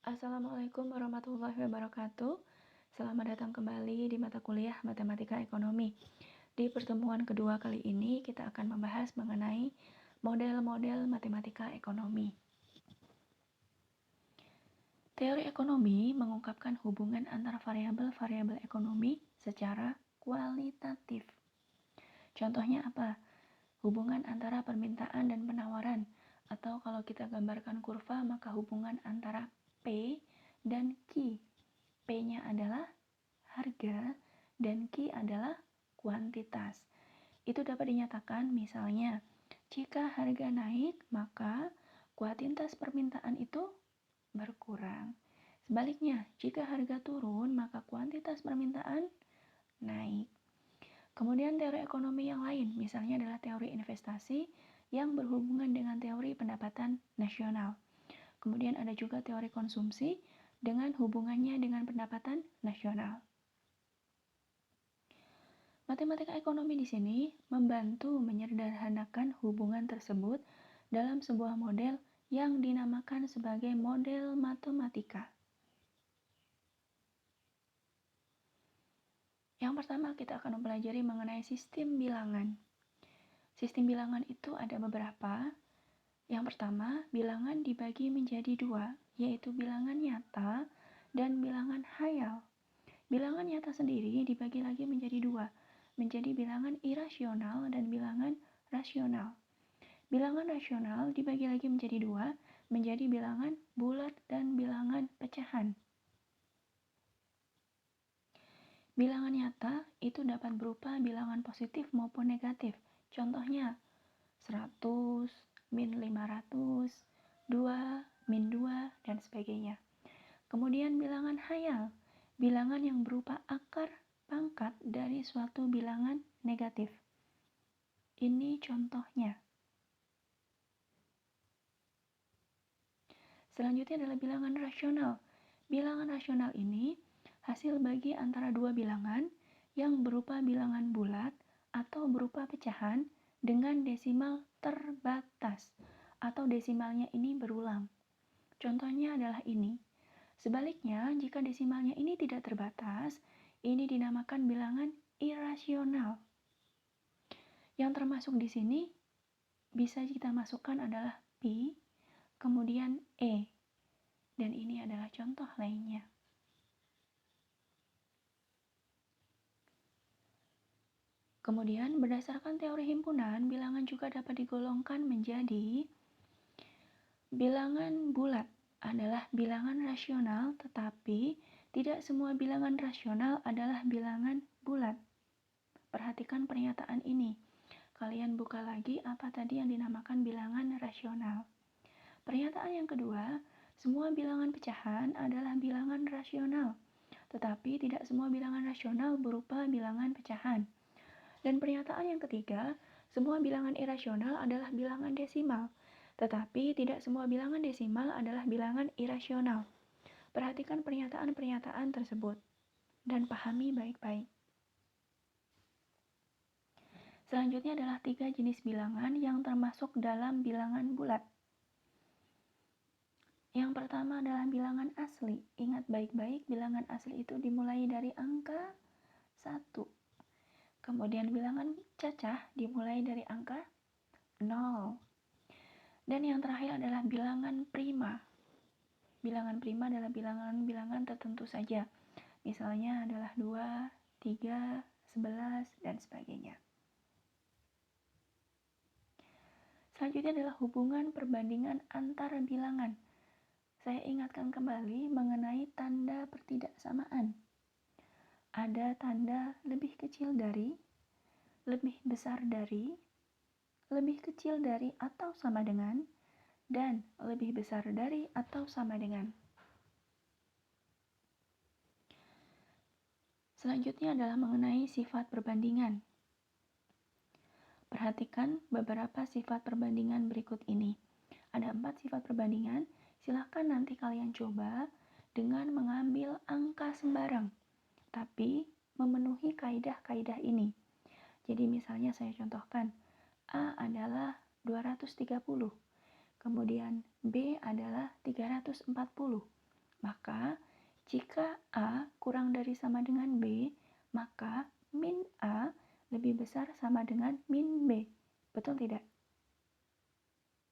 Assalamualaikum warahmatullahi wabarakatuh. Selamat datang kembali di mata kuliah Matematika Ekonomi. Di pertemuan kedua kali ini kita akan membahas mengenai model-model matematika ekonomi. Teori ekonomi mengungkapkan hubungan antara variabel-variabel ekonomi secara kualitatif. Contohnya apa? Hubungan antara permintaan dan penawaran, atau kalau kita gambarkan kurva maka hubungan antara P dan Q. P-nya adalah harga dan Q adalah kuantitas. Itu dapat dinyatakan misalnya, jika harga naik maka kuantitas permintaan itu berkurang. Sebaliknya, jika harga turun maka kuantitas permintaan naik. Kemudian teori ekonomi yang lain, misalnya adalah teori investasi yang berhubungan dengan teori pendapatan nasional. Kemudian ada juga teori konsumsi dengan hubungannya dengan pendapatan nasional. Matematika ekonomi di sini membantu menyederhanakan hubungan tersebut dalam sebuah model yang dinamakan sebagai model matematika. Yang pertama kita akan mempelajari mengenai sistem bilangan. Sistem bilangan itu ada beberapa. Yang pertama, bilangan dibagi menjadi dua, yaitu bilangan nyata dan bilangan hayal. Bilangan nyata sendiri dibagi lagi menjadi dua, menjadi bilangan irasional dan bilangan rasional. Bilangan rasional dibagi lagi menjadi dua, menjadi bilangan bulat dan bilangan pecahan. Bilangan nyata itu dapat berupa bilangan positif maupun negatif. Contohnya 100, min 500, 2, min 2, dan sebagainya. Kemudian bilangan hayal, bilangan yang berupa akar pangkat dari suatu bilangan negatif. Ini contohnya. Selanjutnya adalah bilangan rasional. Bilangan rasional ini hasil bagi antara dua bilangan yang berupa bilangan bulat atau berupa pecahan dengan desimal terbatas atau desimalnya ini berulang. Contohnya adalah ini. Sebaliknya, jika desimalnya ini tidak terbatas, ini dinamakan bilangan irasional. Yang termasuk di sini bisa kita masukkan adalah pi, kemudian e. Dan ini adalah contoh lainnya. Kemudian, berdasarkan teori himpunan, bilangan juga dapat digolongkan menjadi bilangan bulat adalah bilangan rasional, tetapi tidak semua bilangan rasional adalah bilangan bulat. Perhatikan pernyataan ini. Kalian buka lagi apa tadi yang dinamakan bilangan rasional. Pernyataan yang kedua, semua bilangan pecahan adalah bilangan rasional, tetapi tidak semua bilangan rasional berupa bilangan pecahan. Dan pernyataan yang ketiga, semua bilangan irasional adalah bilangan desimal, tetapi tidak semua bilangan desimal adalah bilangan irasional. Perhatikan pernyataan-pernyataan tersebut dan pahami baik-baik. Selanjutnya adalah 3 jenis bilangan yang termasuk dalam bilangan bulat. Yang pertama adalah bilangan asli. Ingat baik-baik, bilangan asli itu dimulai dari angka 1. Kemudian bilangan cacah dimulai dari angka 0. Dan yang terakhir adalah bilangan prima. Bilangan prima adalah bilangan-bilangan tertentu saja. Misalnya adalah 2, 3, 11, dan sebagainya. Selanjutnya adalah hubungan perbandingan antara bilangan. Saya ingatkan kembali mengenai tanda pertidaksamaan. Ada tanda lebih kecil dari, lebih besar dari, lebih kecil dari atau sama dengan, dan lebih besar dari atau sama dengan. Selanjutnya adalah mengenai sifat perbandingan. Perhatikan beberapa sifat perbandingan berikut ini. Ada 4 sifat perbandingan, silahkan nanti kalian coba dengan mengambil angka sembarang, tapi memenuhi kaidah-kaidah ini. Jadi misalnya saya contohkan, A adalah 230, kemudian B adalah 340, Maka jika A kurang dari sama dengan B, maka min A lebih besar sama dengan min B. Betul tidak?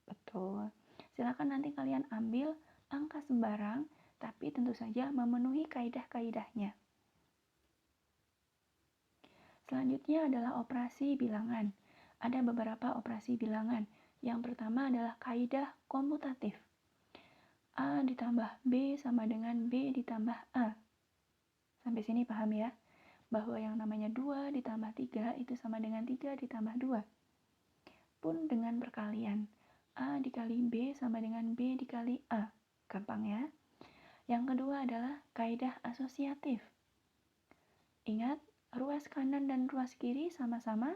Betul. Silakan nanti kalian ambil angka sembarang, tapi tentu saja memenuhi kaidah-kaidahnya. Selanjutnya adalah operasi bilangan. Ada beberapa operasi bilangan. Yang pertama adalah kaidah komutatif. A ditambah B sama dengan B ditambah A. Sampai sini paham ya? Bahwa yang namanya 2 ditambah 3 itu sama dengan 3 ditambah 2. Pun dengan perkalian. A dikali B sama dengan B dikali A. Gampang ya? Yang kedua adalah kaidah asosiatif. Ingat, ruas kanan dan ruas kiri sama-sama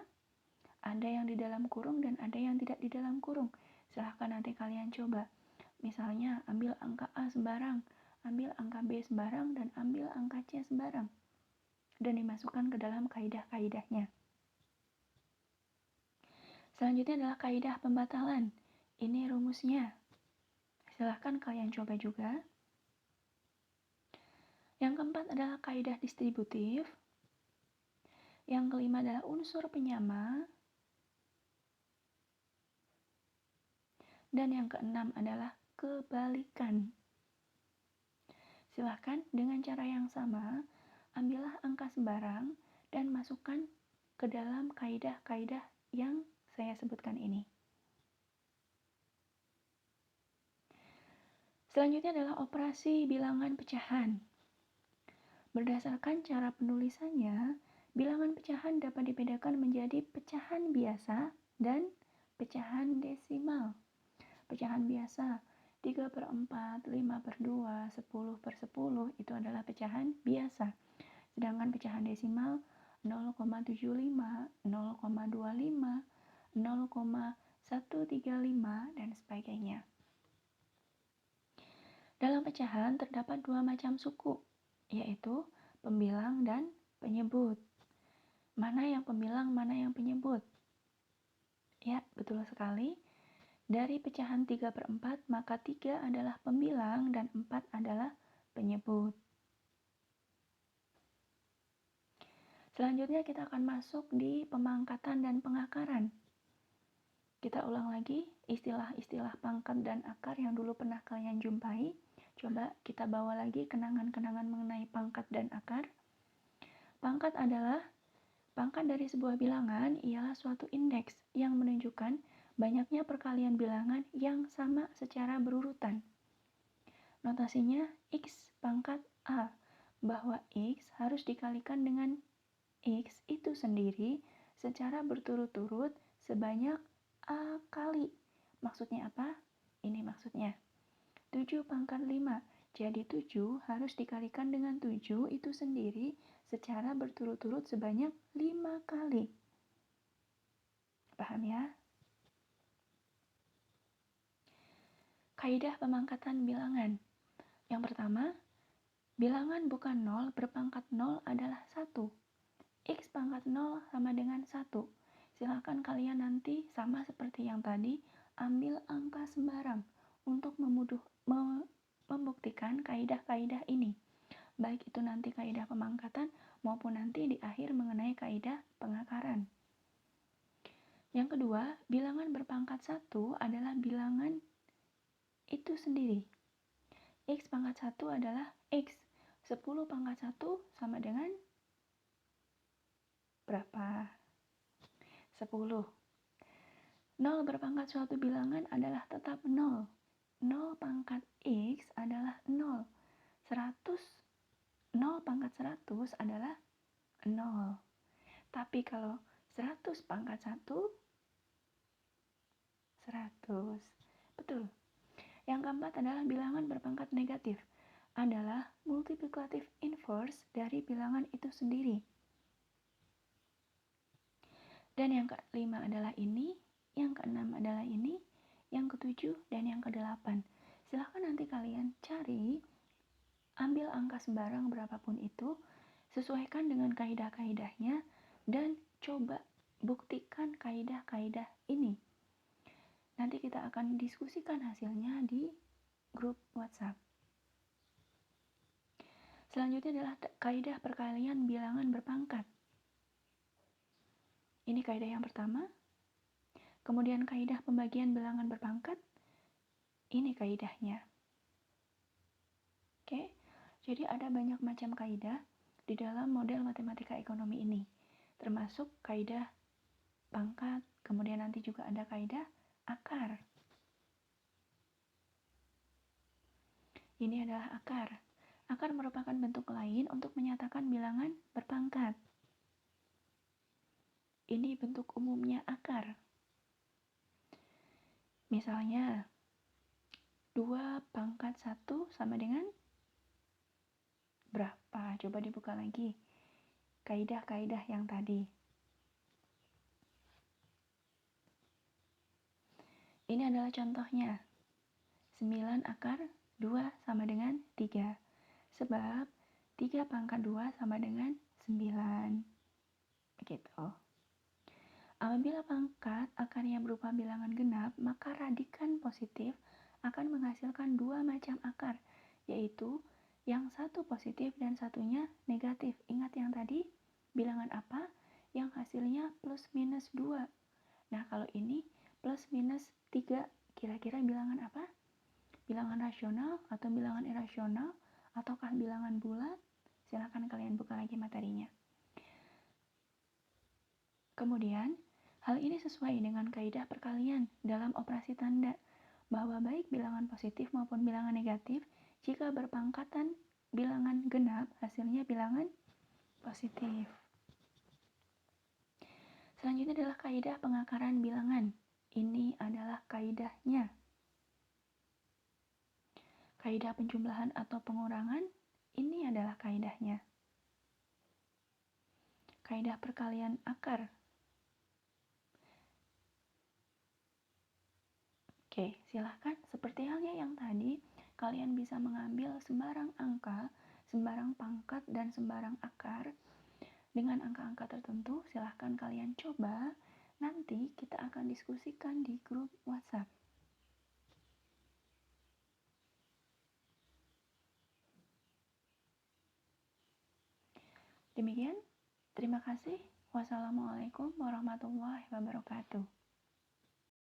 ada yang di dalam kurung dan ada yang tidak di dalam kurung. Silahkan nanti kalian coba. Misalnya, ambil angka A sembarang, ambil angka B sembarang, dan ambil angka C sembarang. Dan dimasukkan ke dalam kaidah-kaidahnya. Selanjutnya adalah kaidah pembatalan. Ini rumusnya. Silahkan kalian coba juga. Yang keempat adalah kaidah distributif. Yang kelima adalah unsur penyama. Dan yang keenam adalah kebalikan. Silahkan dengan cara yang sama, ambillah angka sembarang dan masukkan ke dalam kaidah-kaidah yang saya sebutkan ini. Selanjutnya adalah operasi bilangan pecahan. Berdasarkan cara penulisannya, bilangan pecahan dapat dibedakan menjadi pecahan biasa dan pecahan desimal. Pecahan biasa 3/4, 5/2, 10/10 itu adalah pecahan biasa. Sedangkan pecahan desimal 0,75, 0,25, 0,135 dan sebagainya. Dalam pecahan terdapat dua macam suku, yaitu pembilang dan penyebut. Mana yang pembilang, mana yang penyebut? Ya, betul sekali. Dari pecahan 3/4, maka 3 adalah pembilang dan 4 adalah penyebut. Selanjutnya kita akan masuk di pemangkatan dan pengakaran. Kita ulang lagi istilah-istilah pangkat dan akar yang dulu pernah kalian jumpai. Coba kita bawa lagi kenangan-kenangan mengenai pangkat dan akar. Pangkat dari sebuah bilangan ialah suatu indeks yang menunjukkan banyaknya perkalian bilangan yang sama secara berurutan. Notasinya X pangkat A, bahwa X harus dikalikan dengan X itu sendiri secara berturut-turut sebanyak A kali. Maksudnya apa? Ini maksudnya. 7 pangkat 5. Jadi 7 harus dikalikan dengan 7 itu sendiri secara berturut-turut sebanyak 5 kali. Paham ya? Kaidah pemangkatan bilangan. Yang pertama, bilangan bukan 0 berpangkat 0 adalah 1. X pangkat 0 sama dengan 1. Silakan kalian nanti sama seperti yang tadi, ambil angka sembarang untuk membuktikan kaidah-kaidah ini. Baik itu nanti kaidah pemangkatan maupun nanti di akhir mengenai kaidah pengakaran. Yang kedua, bilangan berpangkat 1 adalah bilangan itu sendiri. X pangkat 1 adalah X. 10 pangkat 1 sama dengan berapa? 10. 0 berpangkat suatu bilangan adalah tetap 0. 0 pangkat X adalah 0. 0 pangkat 100 adalah 0. Tapi kalau 100 pangkat 1, 100. Betul. Yang keempat adalah bilangan berpangkat negatif. Adalah multiplikatif inverse dari bilangan itu sendiri. Dan yang kelima adalah ini, yang keenam adalah ini, yang ketujuh, dan yang kedelapan. Silahkan nanti kalian cari, ambil angka sembarang berapapun itu, sesuaikan dengan kaidah-kaidahnya, dan coba buktikan kaidah-kaidah ini. Nanti kita akan diskusikan hasilnya di grup WhatsApp. Selanjutnya adalah kaidah perkalian bilangan berpangkat. Ini kaidah yang pertama. Kemudian kaidah pembagian bilangan berpangkat. Ini kaidahnya. Oke, jadi ada banyak macam kaidah di dalam model matematika ekonomi ini, termasuk kaidah pangkat, kemudian nanti juga ada kaidah akar. Ini adalah akar. Akar merupakan bentuk lain untuk menyatakan bilangan berpangkat. Ini bentuk umumnya akar. Misalnya, 2 pangkat 1 sama dengan berapa? Coba dibuka lagi kaidah-kaidah yang tadi. Ini adalah contohnya. 9 akar 2 sama dengan 3. Sebab 3 pangkat 2 sama dengan 9. Begitu. Apabila pangkat akarnya berupa bilangan genap, maka radikan positif akan menghasilkan 2 macam akar, yaitu yang satu positif dan satunya negatif. Ingat yang tadi bilangan apa? Yang hasilnya plus minus 2. Nah, kalau ini plus minus 3, kira-kira bilangan apa? Bilangan rasional atau bilangan irasional ataukah bilangan bulat? Silakan kalian buka lagi materinya. Kemudian, hal ini sesuai dengan kaidah perkalian dalam operasi tanda, bahwa baik bilangan positif maupun bilangan negatif, jika berpangkatan bilangan genap, hasilnya bilangan positif. Selanjutnya adalah kaidah pengakaran bilangan. Ini adalah kaidahnya. Kaidah penjumlahan atau pengurangan, ini adalah kaidahnya. Kaidah perkalian akar. Oke, silahkan seperti halnya yang tadi, kalian bisa mengambil sembarang angka, sembarang pangkat, dan sembarang akar dengan angka-angka tertentu. Silahkan kalian coba, nanti kita akan diskusikan di grup WhatsApp. Demikian, terima kasih. Wassalamualaikum warahmatullahi wabarakatuh.